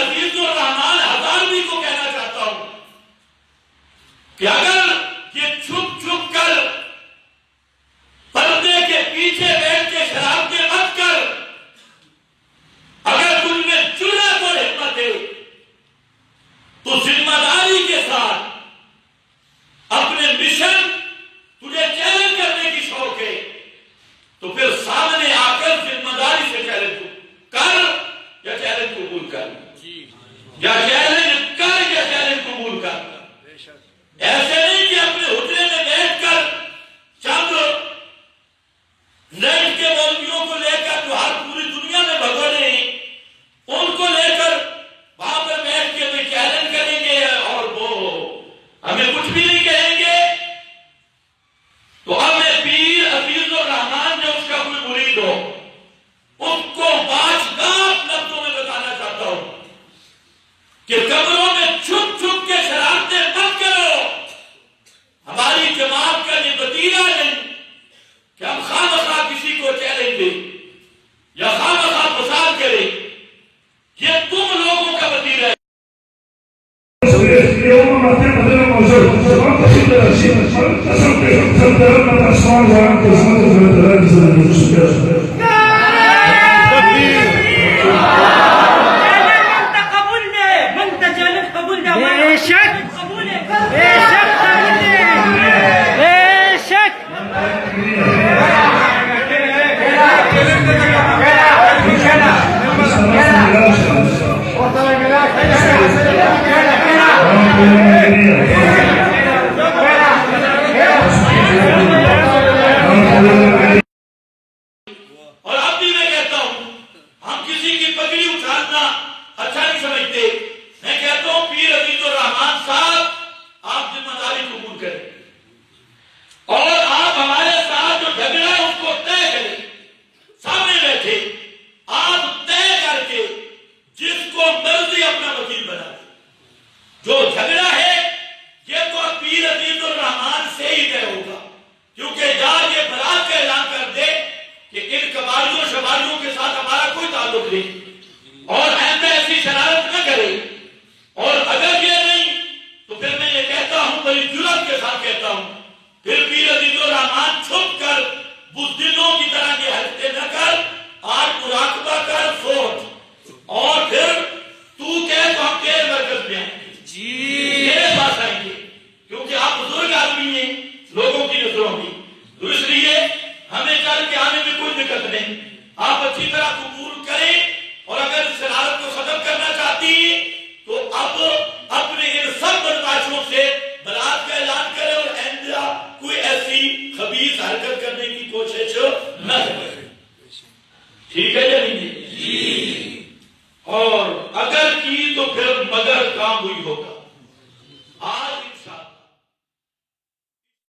عزیز الرحمان ہزاروی کو کہنا چاہتا ہوں کہ اگر یہ چھپ چھپ کر پردے کے پیچھے بیٹھ کے شرارتیں مت کر، اگر تم میں جرأت اور ہمت ہے تو ذمہ داری کے ساتھ اپنے مشن تجھے چیلنج کرنے کی شوق ہے تو پھر سامنے آ کر ذمہ داری سے چیلنج کر یا چیلنج قبول کر، یا چیلنج کر یا چیلنج قبول کر۔ ایسے نہیں کہ اپنے حجرے میں بیٹھ کر چند نیٹ کے مولویوں کو لے کر جو ہر پوری دنیا میں بھگونے ہیں ان کو لے کر وہاں پر بیٹھ کے ہمیں چیلنج کریں گے اور وہ ہمیں کچھ بھی نہیں کہیں گے۔ تو ہمیں پیر عزیز الرحمان جو اس کا کوئی مرید ہو اس کو باشگاہ لفظوں میں بتانا چاہتا ہوں کہ قبروں میں چھپ چھپ کے شرارتیں مت کرو۔ ہماری جماعت کا یہ وتیرہ نہیں کہ ہم خواہ کسی کو چیلنج دیں یا خواہ فساد کریں، یہ تم لوگوں کا وتیرہ ہے۔ اور اب بھی میں کہتا ہوں ہم کسی کی پگڑی اٹھانا اچھا نہیں سمجھتے۔ میں کہتا ہوں پیر عزیز الرحمان صاحب آپ ذمہ داری قبول کریں اور آپ ہمارے ساتھ جو جھگڑا ہے اس کو طے کریں، سامنے بیٹھے آپ طے کر کے جس کو مرضی اپنا وکیل بنا دیں۔ جو جھگڑا ہے یہ تو پیر عزیز الرحمان سے ہی طے ہوگا، کیونکہ یار یہ برات کا اعلان کر دے کہ ان کباڑیوں شباڑیوں کے ساتھ ہمارا کوئی تعلق نہیں اور آئندہ ایسی شرارت نہ کرے۔ اور اگر یہ نہیں تو پھر میں یہ کہتا ہوں بڑی جرأت کے ساتھ کہتا ہوں پھر پیر عزیز الرحمان چھپ کر بزدلوں کی طرح یہ حرکتیں نہ کر، آج مراقبہ کر، سوچ اور پھر تو کہہ تو ہم تیرے مرکز میں آئیں گے، میرے پاس آئیں گے، کیونکہ آپ بزرگ آدمی ہیں لوگوں کی نظروں میں، تو اس لیے ہمیں چل کے آنے میں کوئی دقت نہیں۔ آپ اچھی طرح قبول کریں اور اگر اس شرارت کو ختم کرنا چاہتی ہیں تو اب اپنے ان سب بدماشوں سے برات کا اعلان کریں اور آئندہ کوئی ایسی خبیث حرکت کرنے کی کوشش نہ کریں۔ ٹھیک ہے یا نہیں؟ اور اگر کی تو پھر مگر کام ہوئی ہوگا۔